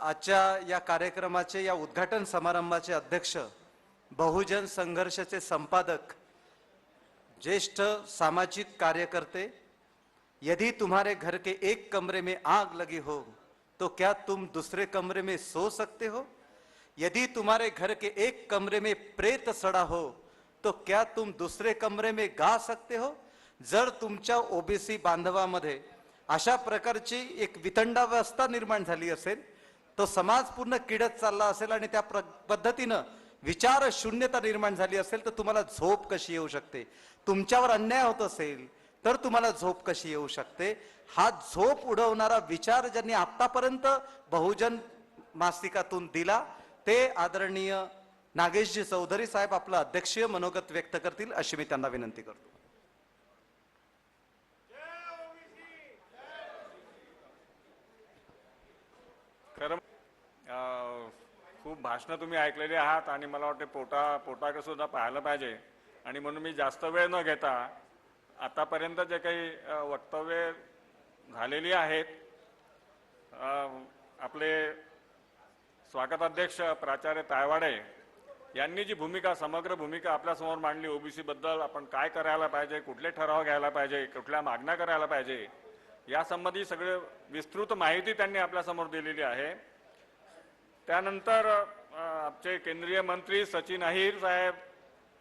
आजच्या या कार्यक्रमाचे या उद्घाटन समारंभाचे अध्यक्ष, बहुजन संघर्षाचे संपादक, ज्येष्ठ सामाजिक कार्यकर्ते, यदि तुम्हारे घर के एक कमरे में आग लगी हो तो क्या तुम दूसरे कमरे में सो सकते हो? यदि तुम्हारे घर के एक कमरे में प्रेत सड़ा हो तो क्या तुम दूसरे कमरे में गा सकते हो? जर तुमच्या ओबीसी बांधवामध्ये अशा प्रकारची एक वितंडावस्था निर्माण झाली असेल, तो समाज पूर्ण किडत चालला असेल आणि त्या पद्धतीनं विचार शून्यता निर्माण झाली असेल, तर तुम्हाला झोप कशी येऊ शकते? तुमच्यावर अन्याय होत असेल तर तुम्हाला झोप कशी येऊ शकते? हा झोप उडवणारा विचार ज्यांनी आतापर्यंत बहुजन मासिकातून दिला, ते आदरणीय नागेशजी चौधरी साहेब आपलं अध्यक्षीय मनोगत व्यक्त करतील अशी मी त्यांना विनंती करतो. खरं खूप भाषणं तुम्ही ऐकलेली आहात आणि मला वाटते पोटाकडे सुद्धा पाहायला पाहिजे, आणि म्हणून मी जास्त वेळ न घेता आतापर्यंत जे काही वक्तव्य झालेली आहेत, आपले स्वागताध्यक्ष प्राचार्य तायवाडे यांनी जी भूमिका, समग्र भूमिका आपल्यासमोर मांडली, ओबीसी बद्दल आपण काय करायला पाहिजे, कुठले ठराव घ्यायला पाहिजे, कुठल्या मागण्या करायला पाहिजे, यासंबंधी सगळे विस्तृत माहिती त्यांनी आपल्यासमोर दिलेली आहे. त्यानंतर आमचे केंद्रीय मंत्री सचिन अहिर साहेब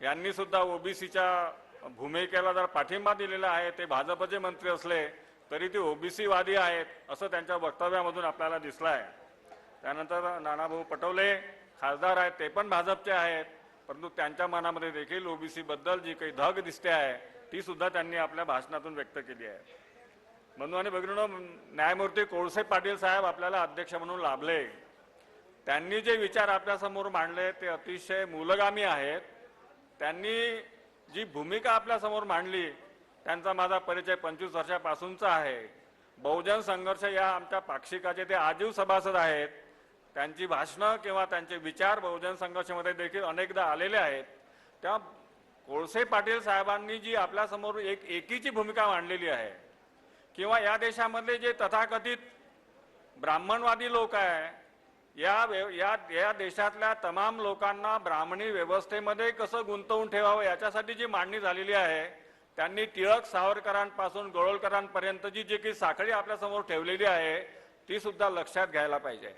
यांनी सुद्धा ओबीसीच्या भूमिकेला जर पाठिंबा दिलेला आहे, ते भाजपचे मंत्री असले तरी ते ओबीसी वादी आहेत असं त्यांच्या वक्तव्यामधून आपल्याला दिसलं आहे. त्यानंतर नानाभाऊ पटोले खासदार आहेत, ते पण भाजपचे आहेत, परंतु त्यांच्या मनामध्ये देखील ओबीसी बद्दल जी काही धग दिसते आहे ती सुद्धा त्यांनी आपल्या भाषणातून व्यक्त केली आहे. बंधू आणि भगिनींनो, न्यायमूर्ती कोळसे पाटील साहेब आपल्याला अध्यक्ष म्हणून लाभले. त्यांनी जे विचार आपल्यासमोर मांडले ते अतिशय मूलगामी आहेत. त्यांनी जी भूमिका आपल्यासमोर मांडली, त्यांचा माझा परिचय 25 वर्षापासूनचा आहे. बहुजन संघर्ष या आमच्या पाक्षिकाचे ते आजीव सभासद आहेत. त्यांची भाषणं किंवा त्यांचे विचार बहुजन संघर्षामध्ये देखील अनेकदा आलेले आहेत. त्या कोळसे पाटील साहेबांनी जी आपल्यासमोर एक एकीची भूमिका मांडलेली आहे, किंवा या देशामधले जे तथाकथित ब्राह्मणवादी लोक आहे, या देशातल्या तमाम लोकांना ब्राह्मणी व्यवस्थेमध्ये कसं गुंतवून ठेवावं याच्यासाठी जी मांडणी झालेली आहे, त्यांनी टिळक सावरकरांपासून गोळवलकरांपर्यंतची जी काही साखळी आपल्यासमोर ठेवलेली आहे ती सुद्धा लक्षात घ्यायला पाहिजे.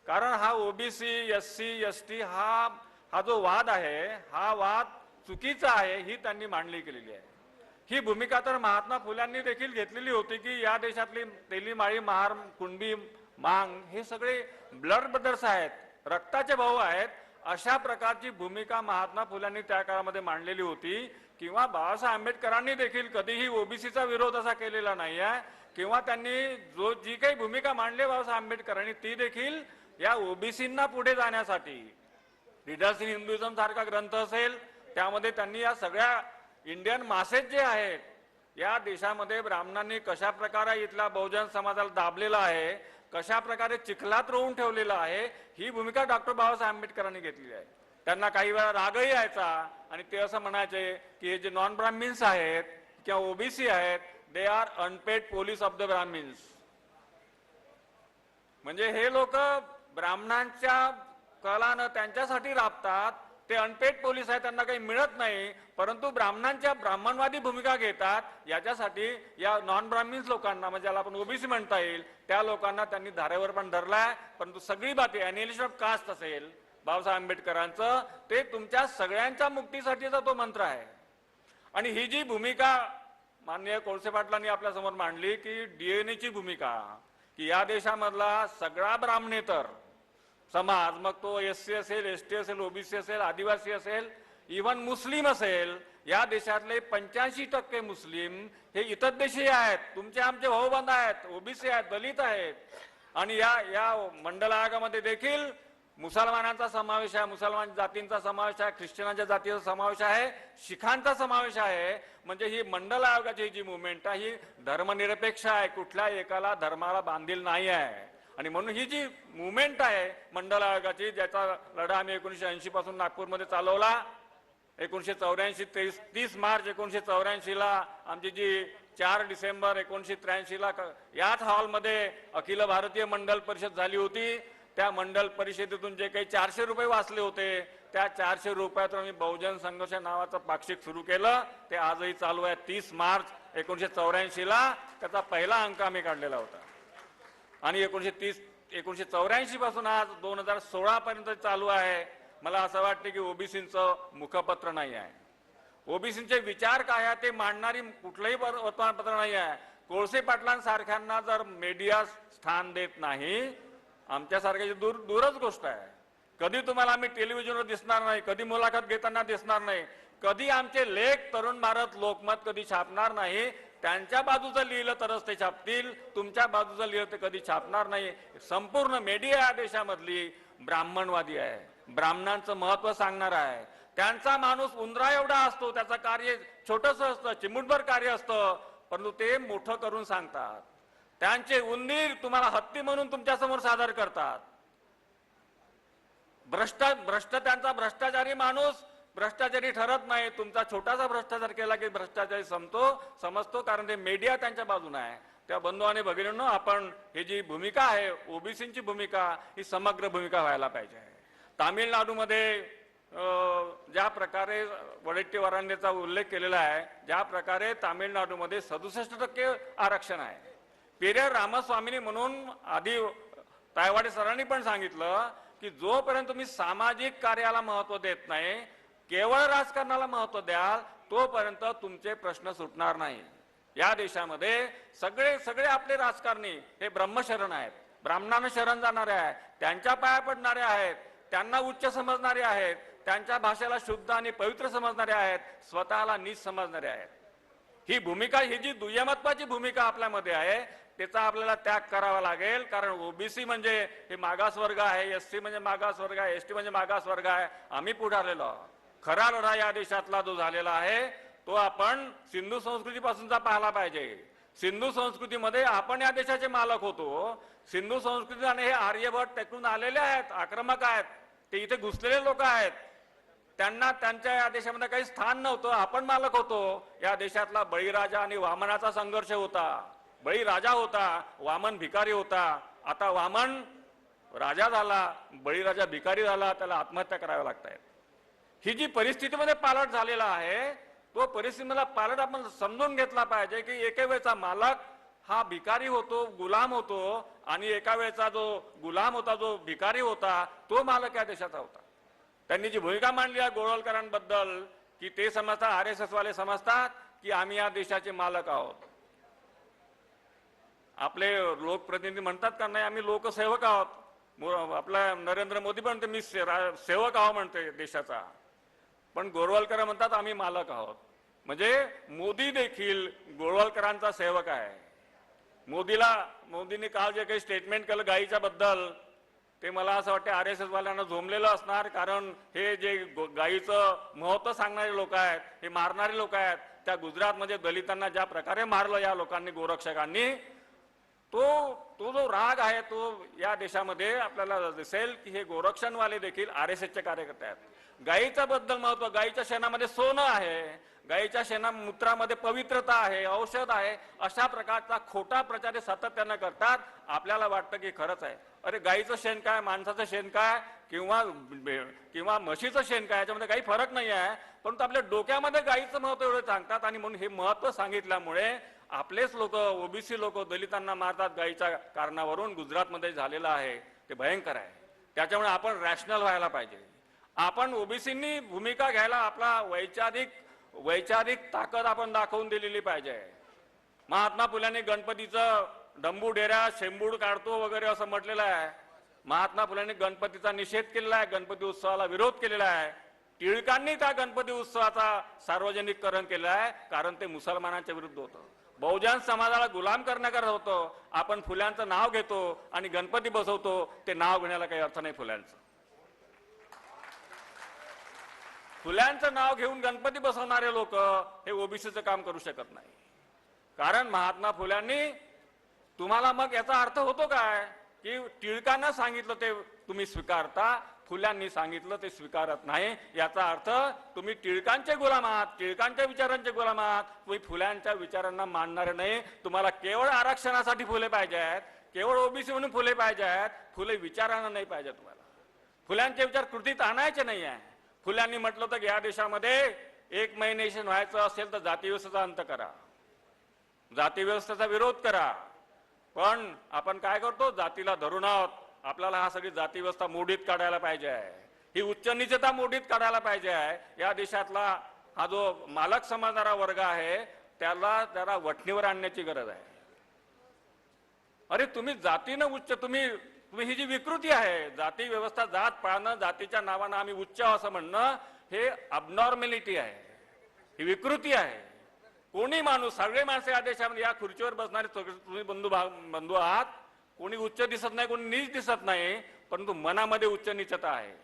कारण हा ओबीसी एससी एसटी हा जो वाद आहे, हा वाद चुकीचा आहे ही त्यांनी मांडणी केलेली आहे. ही भूमिका तर महात्मा फुल्यांनी देखील घेतलेली होती की या देशातली तेली माळी महार कुणबी मांग हे सगळे ब्लड ब्रदर्स आहेत, रक्ताचे भाऊ आहेत. अशा प्रकारची भूमिका महात्मा फुल्यांनी त्या काळामध्ये मांडलेली होती. किंवा बाळासाहेब आंबेडकरांनी देखील कधीही ओबीसीचा विरोध असा केलेला नाही आहे, किंवा त्यांनी जी काही भूमिका मांडली बाळासाहेब आंबेडकरांनी ती देखील या ओबीसींना पुढे जाण्यासाठी, लीडर्स इन हिंदुइझम सारखा ग्रंथ असेल त्यामध्ये त्यांनी या सगळ्या इंडियन मासेस जे आहेत, या देशामध्ये ब्राह्मणांनी कशा प्रकारे इथला बहुजन समाजाला दाबलेला आहे, कशा प्रकारे चिखलात रोवून ठेवलेला आहे, ही भूमिका डॉक्टर बाबासाहेब आंबेडकरांनी घेतलेली आहे. त्यांना काही वेळा रागही यायचा आणि ते असं म्हणायचे की हे जे नॉन ब्राह्मिन्स आहेत किंवा ओबीसी आहेत, they are unpaid police of the Brahmins. म्हणजे हे लोक ब्राह्मणांच्या कलानं त्यांच्यासाठी राबतात, ते अनपेड पोलीस आहेत, त्यांना काही मिळत नाही, परंतु ब्राह्मणांच्या ब्राह्मणवादी भूमिका घेतात. याच्यासाठी या नॉन ब्राह्मिन्स लोकांना, म्हणजे ज्याला आपण ओबीसी म्हणता येईल, त्या लोकांना त्यांनी धारेवर पण धरलाय. परंतु सगळी बाते ॲनिहिलेशन ऑफ कास्ट असेल बाबासाहेब आंबेडकरांचं, ते तुमच्या सगळ्यांच्या मुक्तीसाठीचा तो मंत्र आहे. आणि ही जी भूमिका माननीय कोळसे पाटलांनी आपल्यासमोर मांडली की डीएनएची भूमिका, की या देशामधला सगळा ब्राह्मणेतर समाज, मग तो एससी असेल, एसटी असेल, ओबीसी असेल, आदिवासी असेल, इव्हन मुस्लिम असेल, या देशातले 85% मुस्लिम हे इतरदेशीय आहेत, तुमचे आमचे भाऊबंद आहेत, ओबीसी आहेत, दलित आहेत. आणि या मंडल आयोगामध्ये देखील मुसलमानांचा समावेश आहे, मुसलमान जातींचा समावेश आहे, ख्रिश्चनांच्या जातीचा समावेश आहे, शिखांचा समावेश आहे. म्हणजे ही मंडल आयोगाची जी मुवमेंट आहे ही धर्मनिरपेक्ष आहे, कुठल्या एकाला धर्माला बांधील नाही आहे. आणि म्हणून ही जी मुवमेंट आहे मंडल आयोगाची, ज्याचा लढा आम्ही 1980 पासून नागपूरमध्ये चालवला, 1984 30 मार्च 1984ला आमची जी 4 डिसेंबर 1983ला याच हॉलमध्ये अखिल भारतीय मंडल परिषद झाली होती. त्या मंडल परिषदेतून जे काही 400 रुपये वाचले होते, त्या 400 रुपयातून आम्ही बहुजन संघर्ष नावाचं पाक्षिक सुरू केलं. ते आजही चालू आहे. 30 मार्च 1984ला त्याचा पहिला अंक आम्ही काढलेला होता आणि 1984 पासून आज 2016 पर्यंत चालू आहे. मला असं वाटतं की ओबीसींचं मुखपत्र नाही आहे. ओबीसींचे विचार काय आहे ते मांडणारी कुठलंही वर्तमानपत्र नाही आहे. कोळसे पाटलांसारख्यांना जर मीडिया स्थान देत नाही, आमच्यासारख्याची दूरच गोष्ट आहे. कधी तुम्हाला आम्ही टेलिव्हिजनवर दिसणार नाही, कधी मुलाखत घेताना दिसणार नाही, कधी आमचे लेख तरुण भारत लोकमत कधी छापणार नाही. त्यांच्या बाजूचं लिहिलं तरच ते छापतील, तुमच्या बाजूचं लिहिलं तर कधी छापणार नाही. संपूर्ण मीडिया या देशामधली ब्राह्मणवादी आहे, ब्राह्मणांचं महत्व सांगणार आहे. त्यांचा माणूस उंदरा एवढा असतो, त्याचं कार्य छोटंसं असतं, चिमुटभर कार्य असतं, परंतु ते मोठं करून सांगतात. त्यांचे उंदीर तुम्हाला हत्ती म्हणून तुमच्या समोर सादर करतात. त्यांचा भ्रष्टाचारी माणूस भ्रष्टाचारी ठरत नाही. तुमचा छोटासा भ्रष्टाचार केला की भ्रष्टाचारी समजतो, कारण ते मीडिया त्यांच्या बाजूने आहे. त्या बंधू आणि भगिनींनो, आपण ही जी भूमिका आहे ओबीसींची भूमिका, ही समग्र भूमिका व्हायला पाहिजे. तामिळनाडूमध्ये ज्या प्रकारे वडेट्टीवारांचा उल्लेख केलेला आहे, ज्या प्रकारे तामिळनाडूमध्ये 67% आरक्षण आहे. पेरियार रामस्वामीनी म्हणून आधी तायवाडे सरांनी पण सांगितलं की जोपर्यंत तुम्ही सामाजिक कार्याला महत्व देत नाही, केवळ राजकारणाला महत्व द्याल, तोपर्यंत तुमचे प्रश्न सुटणार नाही. या देशामध्ये सगळे आपले राजकारणी हे ब्रह्मशरण आहेत, ब्राह्मणांना शरण जाणारे आहेत, त्यांच्या पाया पडणारे आहेत, त्यांना उच्च समजणारे आहेत, त्यांच्या भाषेला शुद्ध आणि पवित्र समजणारे आहेत, स्वतःला नीच समजणारे आहेत. ही भूमिका, ही जी दुय्यमत्वाची भूमिका आपल्यामध्ये आहे, त्याचा आपल्याला त्याग करावा लागेल. कारण ओबीसी म्हणजे हे मागासवर्ग आहे, एससी म्हणजे मागासवर्ग आहे, एसटी म्हणजे मागासवर्ग आहे. आम्ही पुढारलेलो आहोत. खरा लढा या देशातला जो झालेला आहे तो आपण सिंधू संस्कृतीपासूनचा पाहायला पाहिजे. सिंधू संस्कृतीमध्ये आपण या देशाचे मालक होतो. सिंधू संस्कृती आणि हे आर्यभट तिकडून आलेले आहेत, आक्रमक आहेत, ते इथे घुसलेले लोक आहेत. त्यांना त्यांच्या या देशामध्ये काही स्थान नव्हतं, आपण मालक होतो. या देशातला बळीराजा आणि वामनाचा संघर्ष होता. बळी राजा होता, वामन भिकारी होता. आता वामन राजा झाला, बळीराजा भिकारी झाला, त्याला आत्महत्या कराव्या लागतात. ही जी परिस्थितीमध्ये पालट झालेला आहे, तो परिस्थितीला पालट आपण समजून घेतला पाहिजे की एके वेळचा मालक हा भिकारी होतो, गुलाम होतो, आणि एका वेळचा जो गुलाम होता, जो भिकारी होता, तो मालक या देशाचा होता. त्यांनी जी भूमिका मांडली आहे गोळवलकरांबद्दल की ते समजतात, आरएसएस वाले समजतात की आम्ही या देशाचे मालक आहोत. आपले लोकप्रतिनिधी म्हणतात का नाही आम्ही लोकसेवक आहोत. आपला नरेंद्र मोदी पण मी सेवक आहोत म्हणते देशाचा, पण गोळवलकर म्हणतात आम्ही मालक आहोत. म्हणजे मोदी देखील गोळवलकरांचा सेवक आहे. मोदींनी काल जे काही स्टेटमेंट केलं गायीच्या बद्दल, ते मला असं वाटतं आरएसएस वाल्यांना झोंबलेलं असणार. कारण हे जे गायीचं महत्व सांगणारे लोक आहेत, हे मारणारे लोक आहेत. त्या गुजरातमध्ये दलितांना ज्या प्रकारे मारलं या लोकांनी, गोरक्षकांनी, तो जो राग आहे तो या देशामध्ये आपल्याला दिसेल की हे गोरक्षणवाले देखील आरएसएसचे कार्यकर्ते आहेत. गायीच्या बद्दल महत्व, गायीच्या शेणामध्ये सोनं आहे, गायीच्या शेणामूत्रामध्ये पवित्रता आहे, औषध आहे, अशा प्रकारचा खोटा प्रचार सातत्यानं करतात. आपल्याला वाटतं की खरंच आहे. अरे गायीचं शेण काय, माणसाचं शेण काय, किंवा म्हशीचं शेण काय, याच्यामध्ये काही फरक नाही आहे. परंतु आपल्या डोक्यामध्ये गायीचं महत्व एवढं सांगतात. आणि म्हणून हे महत्व सांगितल्यामुळे आपलेच लोक, ओबीसी लोक दलितांना मारतात गायीच्या कारणावरून. गुजरातमध्ये झालेलं आहे ते भयंकर आहे. त्याच्यामुळे आपण रॅशनल व्हायला पाहिजे. आपण ओबीसींनी भूमिका घ्यायला आपला वैचारिक ताकद आपण दाखवून दिलेली पाहिजे. महात्मा फुल्यांनी गणपतीचं डंबू डेऱ्या शेंबूड काढतो वगैरे असं म्हटलेलं आहे. महात्मा फुल्यांनी गणपतीचा निषेध केलेला आहे, गणपती उत्सवाला विरोध केलेला आहे. टिळकांनी त्या गणपती उत्सवाचा सार्वजनिकरण केलं आहे, कारण ते मुसलमानांच्या विरुद्ध होतं. बहुजन समाजाला गुलाम करण्याकरता होतं. आपण फुल्यांचं नाव घेतो आणि गणपती बसवतो, ते नाव घेण्याला काही अर्थ नाही. फुल्यांचं नाव घेऊन गणपती बसवणारे लोक हे ओबीसीचं काम करू शकत नाही. कारण महात्मा फुल्यांनी, तुम्हाला मग याचा अर्थ होतो काय की टिळकांना सांगितलं ते तुम्ही स्वीकारता, फुल्यांनी सांगितलं ते स्वीकारत नाही. याचा अर्थ तुम्ही टिळकांचे गुलाम आहात, टिळकांच्या विचारांचे गुलाम आहात. तुम्ही फुल्यांच्या विचारांना मानणारे नाही. तुम्हाला केवळ आरक्षणासाठी फुले पाहिजे आहेत, केवळ ओबीसी म्हणून फुले पाहिजे आहेत, फुले विचारांना नाही पाहिजे. तुम्हाला फुल्यांचे विचार कृतीत आणायचे नाही आहे. फुल्यांनी म्हटलं होतं की या देशामध्ये एक महिनेशन व्हायचं असेल तर जाती व्यवस्थेचा अंत करा, जाती व्यवस्थेचा विरोध करा. पण आपण काय करतो, जातीला धरून आहोत. आपल्याला हा सगळी जाती व्यवस्था मोडीत काढायला पाहिजे आहे, ही उच्च नीचता मोडीत काढायला पाहिजे आहे. या देशातला हा जो मालक समजणारा वर्ग आहे त्याला जरा वठणीवर आणण्याची गरज आहे. अरे तुम्ही जातीनं उच्च, तुम्ही ही जी विकृती आहे, जाती व्यवस्था, जात पाळणं, जातीच्या नावानं आम्ही उच्च असं म्हणणं, हे अबनॉर्मॅलिटी आहे, ही विकृती आहे. कोणी माणूस, सगळे माणसं या देशामध्ये या खुर्चीवर बसणारे तुम्ही बंधू आहात. कोणी उच्च दिसत नाही, कोणी नीच दिसत नाही, परंतु मनामध्ये उच्च नीचता आहे.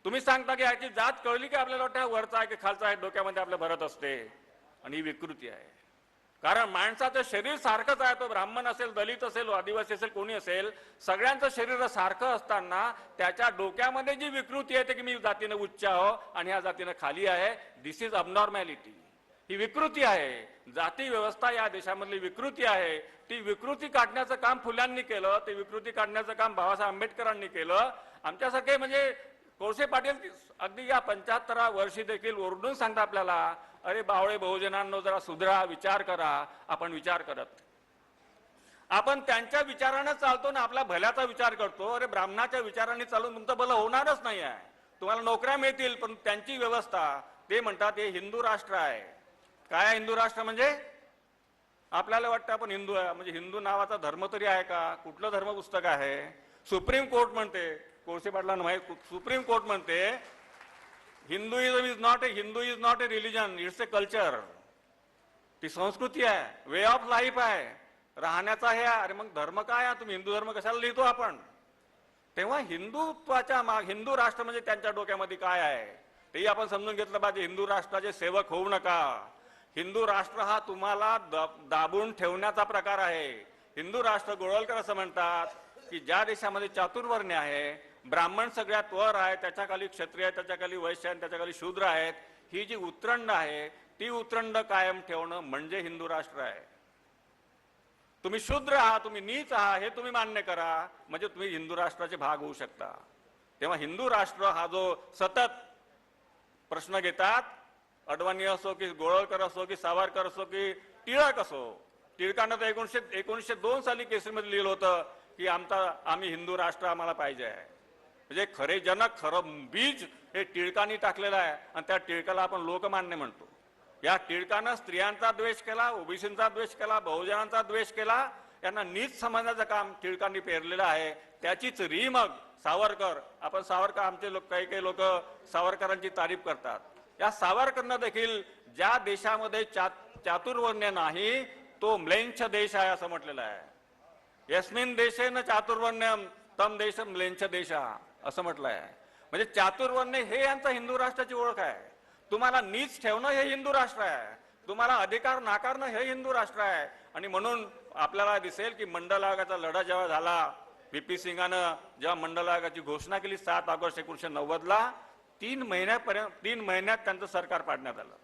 तुम्ही सांगता की याची जात कळली की आपल्याला वाटतं वरचा आहे की खालचा आहे, डोक्यामध्ये आपल्या भरत असते. आणि ही विकृती आहे. कारण माणसाचं शरीर सारखंच आहे, तो ब्राह्मण असेल, दलित असेल, आदिवासी असेल, कोणी असेल, सगळ्यांचं शरीर सारखं असताना त्याच्या डोक्यामध्ये जी विकृती आहे की मी जातीनं उच्च आहो आणि ह्या जातीनं खाली आहे, दिस इज अबनॉर्मॅलिटी. ही विकृती आहे. जाती व्यवस्था या देशामधली विकृती आहे. ती विकृती काढण्याचं काम फुल्यांनी केलं, ती विकृती काढण्याचं काम बाबासाहेब आंबेडकरांनी केलं. आमच्यासारखे म्हणजे कोळसे पाटील अगदी या 75व्या वर्षी देखील ओरडून सांगतात आपल्याला, अरे बावळे बहुजनांनो जरा सुधरा, विचार करा. आपण विचार करत, आपण त्यांच्या विचारानं चालतो ना, आपल्या भल्याचा विचार करतो. अरे ब्राह्मणाच्या विचाराने चालून तुमचं भलं होणारच नाही आहे. तुम्हाला नोकऱ्या मिळतील पण त्यांची व्यवस्था, ते म्हणतात हे हिंदू राष्ट्र आहे. काय आहे हिंदू राष्ट्र म्हणजे? आपल्याला वाटतं आपण हिंदू आहे म्हणजे हिंदू नावाचा धर्म तरी आहे का? कुठलं धर्म पुस्तक आहे? सुप्रीम कोर्ट म्हणते, कोळसे पाटलांना माहिती, सुप्रीम कोर्ट म्हणते Hinduism is not a religion, it's a culture. ती संस्कृती आहे, वे ऑफ लाईफ आहे, राहण्याचा हे. अरे मग धर्म काय आहे? तुम्ही हिंदू धर्म कशाला लिहितो आपण? तेव्हा हिंदुत्वाच्या हिंदू राष्ट्र म्हणजे त्यांच्या डोक्यामध्ये काय आहे तेही आपण समजून घेतलं पाहिजे. हिंदू राष्ट्राचे सेवक होऊ नका. हिंदू राष्ट्र हा तुम्हाला दाबून ठेवण्याचा प्रकार आहे. हिंदू राष्ट्र, गोळवलकर असं म्हणतात की ज्या देशामध्ये चातुर्वर्ण्य आहे, ब्राह्मण सगळ्यात वर आहे, त्याच्या खाली क्षत्रिय आहे, त्याच्या खाली वैश्य आहे, त्याच्या खाली शूद्र आहेत, ही जी उतरंड आहे ती उतरंड कायम ठेवणं म्हणजे हिंदू राष्ट्र आहे. तुम्ही शूद्र आहात, तुम्ही नीच आहात हे तुम्ही मान्य करा, म्हणजे तुम्ही हिंदू राष्ट्राचे भाग होऊ शकता. तेव्हा हिंदू राष्ट्र हा जो सतत प्रश्न घेतात, अडवाणी असो की गोळवलकर असो की सावरकर असो की टिळक असो, टिळकांना तर 1902 साली केसरीमध्ये लिहिलं होतं की आम्ही हिंदू राष्ट्र आम्हाला पाहिजे आहे. म्हणजे खरे जनक, खरं बीज हे टिळकांनी टाकलेलं आहे आणि त्या टिळकाला आपण लोकमान्य म्हणतो. या टिळकानं स्त्रियांचा द्वेष केला, ओबीसींचा द्वेष केला, बहुजनांचा द्वेष केला, यांना नीच समजण्याचं काम टिळकांनी पेरलेलं आहे. त्याचीच री मग सावरकर, आपण सावरकर, आमचे लोक, काही लोक सावरकरांची तारीफ करतात. या सावरकरनं देखील ज्या देशामध्ये चातुर्वर्ण्य नाही तो म्लेच्छ देश आहे असं म्हटलेलं आहे. यस्मिन देशेन चातुर्वर्ण्यम तम देश म्लेच्छ देश असं म्हटलं आहे. म्हणजे चातुर्वर्ण्य हे यांचं हिंदू राष्ट्राची ओळख आहे. तुम्हाला नीच ठेवणं हे हिंदू राष्ट्र आहे, तुम्हाला अधिकार नाकारणं हे हिंदू राष्ट्र आहे. आणि म्हणून आपल्याला दिसेल की मंडल आयोगाचा लढा जेव्हा झाला, व्ही.पी. सिंगानं जेव्हा मंडल आयोगाची घोषणा केली 7 ऑगस्ट 1990ला, 3 महिन्यात त्यांचं सरकार पाडण्यात आलं.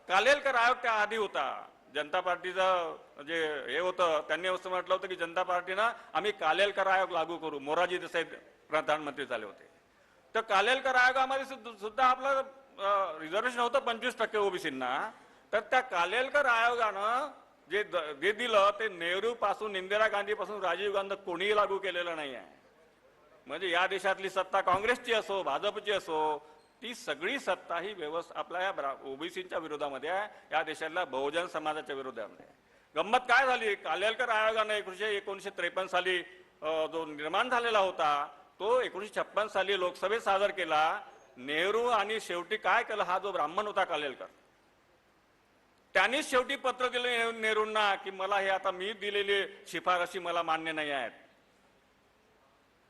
कालेलकर आयोग त्या आधी होता. जनता पार्टीचं जे हे होतं, त्यांनी असं म्हटलं होतं की जनता पार्टीनं आम्ही कालेलकर आयोग लागू करू. मोरारजी देसाई प्रधानमंत्री झाले होते. तर कालेलकर आयोगामध्ये सुद्धा आपलं रिझर्वेशन होतं 25% ओबीसींना. तर त्या कालेलकर आयोगानं जे दिलं ते नेहरू पासून, इंदिरा गांधी पासून राजीव गांधी कोणीही लागू केलेलं नाही आहे. म्हणजे या देशातली सत्ता काँग्रेसची असो, भाजपची असो, ती सगळी सत्ता ही आपल्या या ओबीसीच्या विरोधामध्ये आहे, या देशातल्या बहुजन समाजाच्या विरोधामध्ये. गंमत काय झाली, कालेलकर आयोगाने 1953 साली जो निर्माण झालेला होता तो 1956 साली लोकसभेत सादर केला. नेहरू आणि शेवटी काय केलं, हा जो ब्राह्मण होता कालेलकर, त्यांनीच शेवटी पत्र दिलं नेहरूंना की मला हे आता मी दिलेली शिफारशी मला मान्य नाही आहेत.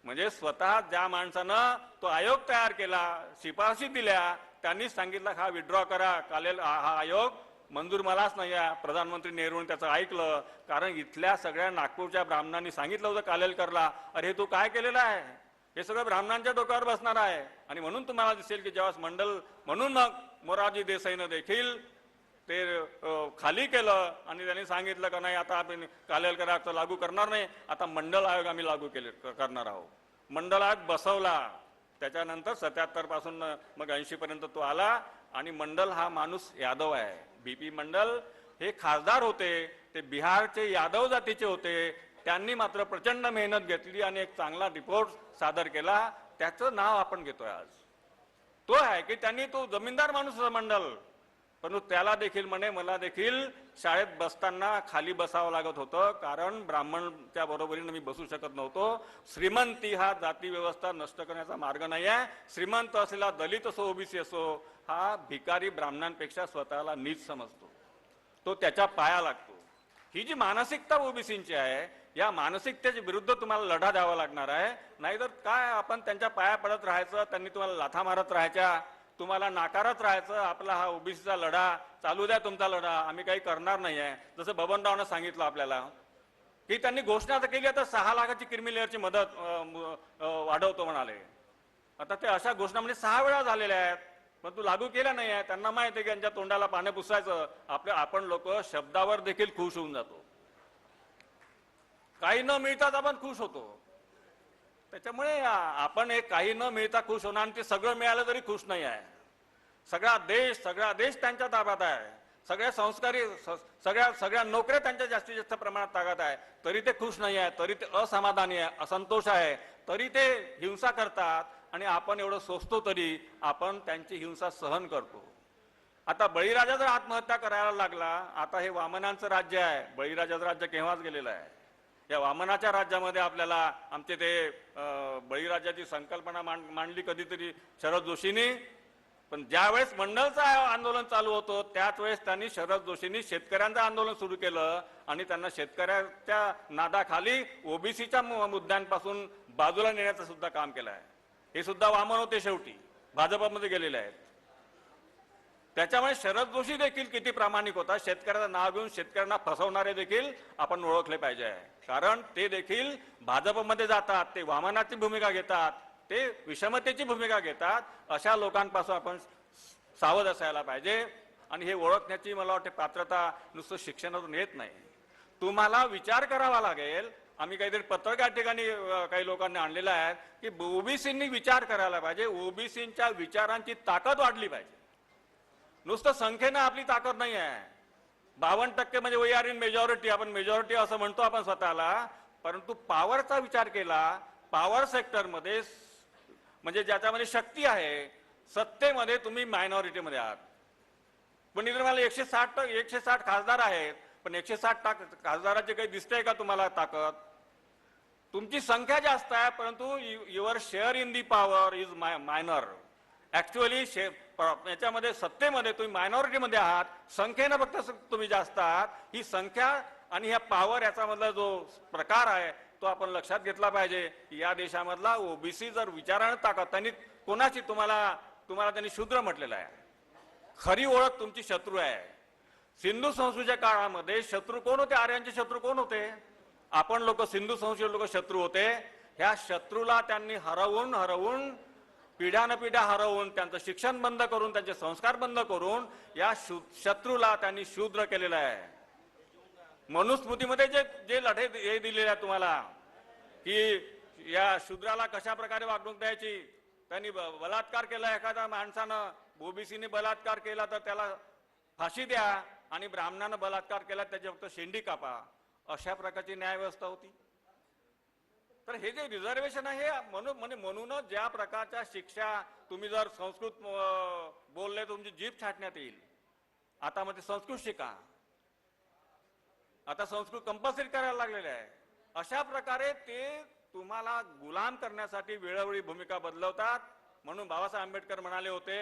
म्हणजे स्वतः ज्या माणसानं तो आयोग तयार केला, शिफारशी दिल्या, त्यांनीच सांगितलं हा विड्रॉ करा, हा आयोग मंजूर मलाच नाही आहे. प्रधानमंत्री नेहरूंनी त्याचं ऐकलं, कारण इथल्या सगळ्या नागपूरच्या ब्राह्मणांनी सांगितलं होतं कालेलकरला, अरे तू काय केलेलं आहे, हे सगळं ब्राह्मणांच्या डोक्यावर बसणार आहे. आणि म्हणून तुम्हाला दिसेल की जेव्हा म्हणून मग मोरारजी देसाईनं देखील ते खाली केलं आणि त्यांनी सांगितलं का नाही आता आपण कालेलकर आयोग लागू करणार नाही, आता मंडल आयोग आम्ही लागू करणार आहोत. मंडल आयोग बसवला. त्याच्यानंतर 77 पासून मग 80 पर्यंत तो आला आणि मंडल हा माणूस यादव आहे. बीपी मंडल हे खासदार होते, ते बिहारचे यादव जातीचे होते. त्यांनी मात्र प्रचंड मेहनत घेतली आणि एक चांगला रिपोर्ट सादर केला. त्याचं नाव आपण घेतोय आज. तो आहे की त्यांनी तो जमीनदार माणूस होता मंडल, परंतु त्याला देखील म्हणे मला देखील शाळेत बसताना खाली बसावं लागत होतं, कारण ब्राह्मणच्या बरोबरीने मी बसू शकत नव्हतो. श्रीमंती हा जाती व्यवस्था नष्ट करण्याचा मार्ग नाही आहे. श्रीमंत असलेला दलित असो ओबीसी असो हा भिकारी ब्राह्मणांपेक्षा स्वतःला नीच समजतो, तो त्याच्या पाया लागतो. ही जी मानसिकता ओबीसींची आहे, या मानसिकतेच्या विरुद्ध तुम्हाला लढा द्यावा लागणार आहे. नाहीतर काय आपण त्यांच्या पाया पडत राहायचं, त्यांनी तुम्हाला लाथा मारत राहायच्या, तुम्हाला नाकारत राहायचं. आपला हा ओबीसीचा लढा चालू द्या, तुमचा लढा, आम्ही काही करणार नाही आहे. जसं बबनरावनं सांगितलं आपल्याला की त्यांनी घोषणा तर केली आता 6 लाखाची क्रिमी लेअरची मदत वाढवतो म्हणाले. आता ते अशा घोषणा म्हणजे 6 वेळा झालेल्या आहेत, पण तू लागू केल्या नाही आहे. त्यांना माहिती आहे की यांच्या तोंडाला पाणी पुसायचं. आपण लोक शब्दावर देखील खुश होऊन जातो, काही न मिळताच आपण खुश होतो. त्याच्यामुळे आपण एक काही न मिळता खुश होणार आणि ते सगळं मिळालं तरी खुश नाही आहे. सगळा देश त्यांच्या ताब्यात आहे. सगळ्या संस्कारी सगळ्या नोकऱ्या त्यांच्या जास्तीत जास्त प्रमाणात ताब्यात आहे, तरी ते खुश नाही आहे, तरी ते असमाधानी आहे, असंतोष आहे, तरी ते हिंसा करतात. आणि आपण एवढं सोचतो तरी आपण त्यांची हिंसा सहन करतो. आता बळीराजा जर आत्महत्या करायला लागला, आता हे वामनांचं राज्य आहे, बळीराजाचं राज्य केव्हाच गेलेलं आहे. या वामनाच्या राज्यामध्ये आपल्याला आमचे ते बळीराजाची संकल्पना मांडली कधीतरी शरद जोशींनी, पण ज्यावेळेस मंडलचं आंदोलन चालू होतं त्याच वेळेस त्यांनी शरद जोशींनी शेतकऱ्यांचं आंदोलन सुरू केलं आणि त्यांना शेतकऱ्याच्या नादाखाली ओबीसीच्या मुद्द्यांपासून बाजूला नेण्याचं सुद्धा काम केलं आहे. हे सुद्धा वामन होते, शेवटी भाजपमध्ये गेलेले आहेत. त्याच्यामुळे शरद जोशी देखील किती प्रामाणिक होता, शेतकऱ्याचं नाव घेऊन शेतकऱ्यांना फसवणारे देखील आपण ओळखले पाहिजे, कारण ते देखील भाजपमध्ये जातात, ते वामनाची भूमिका घेतात, ते विषमतेची भूमिका घेतात. अशा लोकांपासून आपण सावध असायला पाहिजे. आणि हे ओळखण्याची मला वाटते पात्रता नुसतं शिक्षणातून येत नाही, तुम्हाला विचार करावा लागेल. आम्ही काहीतरी पत्रकार ठिकाणी काही लोकांनी आणलेलं आहे की ओबीसींनी विचार करायला पाहिजे, ओबीसींच्या विचारांची ताकद वाढली पाहिजे. नुसतं संख्येनं आपली ताकद नाही आहे. 52% म्हणजे वी आर इन मेजॉरिटी, आपण मेजॉरिटी असं म्हणतो आपण स्वतःला, परंतु पॉवरचा विचार केला, पॉवर सेक्टरमध्ये म्हणजे ज्याच्यामध्ये शक्ती आहे, सत्तेमध्ये तुम्ही मायनॉरिटीमध्ये आहात. पण इथे मला 160 खासदार आहेत, पण 160 खासदाराचे काही दिसतंय का तुम्हाला ताकद? तुमची संख्या जास्त आहे, परंतु your share in the power is minor. Actually याच्यामध्ये सत्तेमध्ये तुम्ही मायनॉरिटीमध्ये आहात, संख्येनं फक्त तुम्ही जास्त आहात. ही संख्या आणि ह्या पॉवर याच्यामधला जो प्रकार आहे तो आपण लक्षात घेतला पाहिजे. या देशामधला ओबीसी जर विचारानं ताकद, त्यांनी कोणाची तुम्हाला त्यांनी शूद्र म्हटलेलं आहे. खरी ओळख तुमची शत्रू आहे. सिंधू संस्कृतीच्या काळामध्ये शत्रू कोण होते? आर्यांचे शत्रू कोण होते? आपण लोक, सिंधू संस्कृती लोक शत्रू होते. ह्या शत्रूला त्यांनी हरवून पिढ्यानपिढ्या हरवून, त्यांचं शिक्षण बंद करून, त्यांचे संस्कार बंद करून या शत्रूला त्यांनी शूद्र केलेलं आहे. मनुस्मृतीमध्ये जे लढे हे दिलेले आहे तुम्हाला की या शूद्राला कशा प्रकारे वागणूक द्यायची, त्यांनी बलात्कार केला एखाद्या माणसानं, ओबीसीने बलात्कार केला तर त्याला फाशी द्या, आणि ब्राह्मणानं बलात्कार केला त्याची फक्त शेंडी कापा, अशा प्रकारची न्यायव्यवस्था होती. तर हे जे रिझर्वेशन आहे म्हणूनच ज्या प्रकारच्या शिक्षा, तुम्ही जर संस्कृत बोलले तुमची जीभ छाटण्यात येईल. आता मध्ये संस्कृत शिका, आता संस्कृत कंपल्सरी करायला लागलेले आहे. अशा प्रकारे ते तुम्हाला गुलाम करण्यासाठी वेळोवेळी भूमिका बदलवतात. म्हणून बाबासाहेब आंबेडकर म्हणाले होते,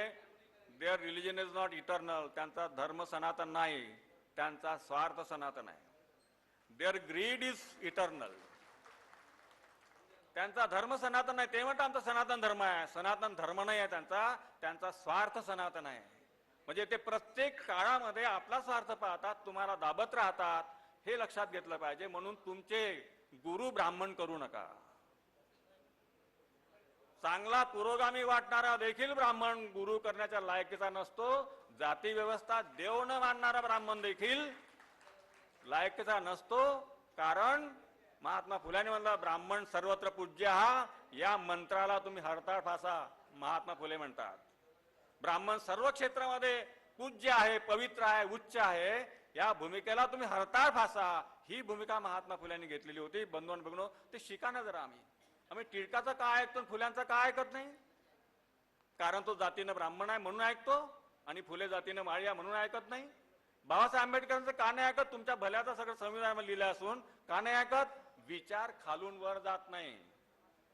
their religion is not eternal. त्यांचा धर्म सनातन नाही, त्यांचा स्वार्थ सनातन आहे. Their greed is eternal. त्यांचा धर्म सनातन आहे, ते म्हणतात आमचा सनातन धर्म आहे. सनातन धर्म नाही आहे त्यांचा स्वार्थ सनातन आहे. म्हणजे ते प्रत्येक काळामध्ये आपला स्वार्थ पाहतात, तुम्हाला दाबत राहतात. हे लक्षात घेतलं पाहिजे. म्हणून तुमचे गुरु ब्राह्मण करू नका. चांगला पुरोगामी वाटणारा देखील ब्राह्मण गुरु करण्याच्या लायकीचा नसतो. जाती व्यवस्था देव न मानणारा ब्राह्मण देखील लायकीचा नसतो. कारण महात्मा फुल्यांनी म्हणलं ब्राह्मण सर्वत्र पूज्य हा, या मंत्राला तुम्ही हरताळ फासा. महात्मा फुले म्हणतात ब्राह्मण सर्व क्षेत्रामध्ये पूज्य आहे, पवित्र आहे, उच्च आहे. या भूमिकेला तुम्ही हरताळ फासा. ही भूमिका महात्मा फुल्यांनी घेतलेली होती. बंधून बघणं ते शिका ना जरा. आम्ही टिळकाचं काय ऐकतो, फुल्यांचं काय ऐकत नाही? कारण तो जातीनं ब्राह्मण आहे म्हणून ऐकतो आणि फुले जातीनं माळी आहे म्हणून ऐकत नाही. बाबासाहेब आंबेडकरांचं का नाही ऐकत? तुमच्या भल्याचं सगळं संविधान लिहिलं असून का नाही ऐकत? विचार खालून वर जात नाही.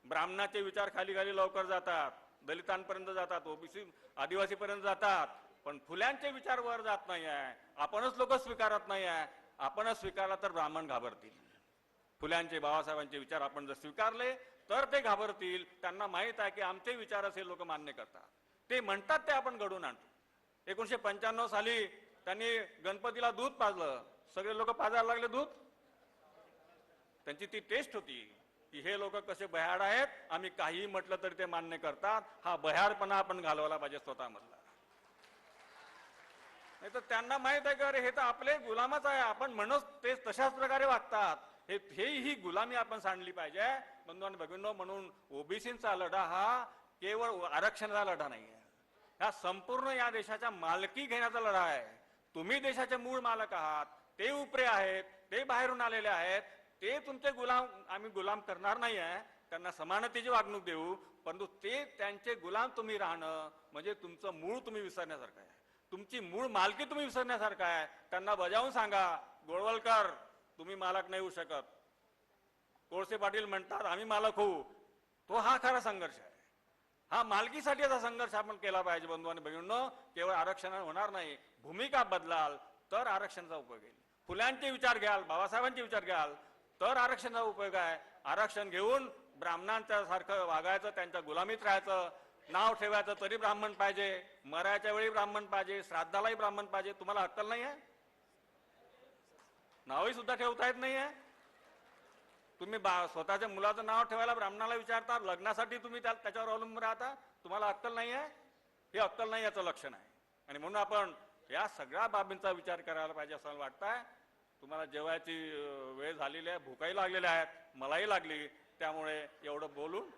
ब्राह्मणाचे विचार खाली खाली लवकर जातात, दलितांपर्यंत जातात, ओबीसी आदिवासीपर्यंत जातात, पण फुल्यांचे विचार वर जात नाही आहे. आपणच लोक स्वीकारत नाही आहे. आपणच स्वीकारला तर ब्राह्मण घाबरतील. फुल्यांचे, बाबासाहेबांचे विचार आपण जर स्वीकारले तर ते घाबरतील. त्यांना माहित आहे की आमचे विचार असे लोक मान्य करतात. ते म्हणतात ते आपण घडवून आणतो. 1995 साली त्यांनी गणपतीला दूध पाजलं. सगळे लोक पाजायला लागले दूध. त्यांची ती टेस्ट होती की हे लोक कसे भयाड आहेत, आम्ही काहीही म्हटलं तरी ते मान्य करतात. हा भयाडपणा आपण घालवला पाहिजे स्वतःमधला. नाही तर त्यांना माहित आहे की अरे हे तर आपले गुलामच आहे, आपण म्हणून ते तशाच प्रकारे वागतात. ही गुलामी आपण सांडली पाहिजे. बंधू आणि भगिनींनो, म्हणून ओबीसीचा लढा हा केवळ आरक्षणाचा लढा नाही आहे. हा संपूर्ण या देशाच्या मालकी घेण्याचा लढा आहे. तुम्ही देशाचे मूळ मालक आहात, ते उपरे आहेत, ते बाहेरून आलेले आहेत, ते तुमचे गुलाम. आम्ही गुलाम करणार नाही आहे, त्यांना समानतेची वागणूक देऊ, परंतु ते त्यांचे गुलाम तुम्ही राहणं म्हणजे तुमचं मूळ तुम्ही विसरण्यासारखं आहे. तुमची मूळ मालकी तुम्ही विसरण्यासारखं आहे. त्यांना बजावून सांगा, गोळवलकर तुम्ही मालक नाही होऊ शकत. कोळसे पाटील म्हणतात आम्ही मालक होऊ. तो हा खरा संघर्ष आहे. हा मालकीसाठीचा संघर्ष आपण केला पाहिजे. बंधू आणि भगिनींनो, केवळ आरक्षण होणार नाही, भूमिका बदलाल तर आरक्षणाचा उपयोग येईल. फुल्यांचे विचार घ्याल, बाबासाहेबांचे विचार घ्याल तर आरक्षणाचा उपयोग आहे. आरक्षण घेऊन ब्राह्मणांच्या सारखं वागायचं, त्यांच्या गुलामीत राहायचं, नाव ठेवायचं तरी ब्राह्मण पाहिजे, मरायच्या वेळी ब्राह्मण पाहिजे, श्राद्धालाही ब्राह्मण पाहिजे. तुम्हाला अक्कल नाही आहे? नावही सुद्धा ठेवता येत नाही आहे. तुम्ही स्वतःच्या मुलाचं नाव ठेवायला ब्राह्मणाला विचारता, लग्नासाठी तुम्ही त्याच्यावर अवलंबून राहता. तुम्हाला अक्कल नाही आहे? हे अक्कल नाही याचं लक्षण आहे. आणि म्हणून आपण या सगळ्या बाबींचा विचार करायला पाहिजे असं मला वाटतंय. तुम्हाला जेवायची वेळ झालेली आहे, भूकाही लागलेल्या आहेत, मलाही लागली, त्यामुळे एवढं बोलून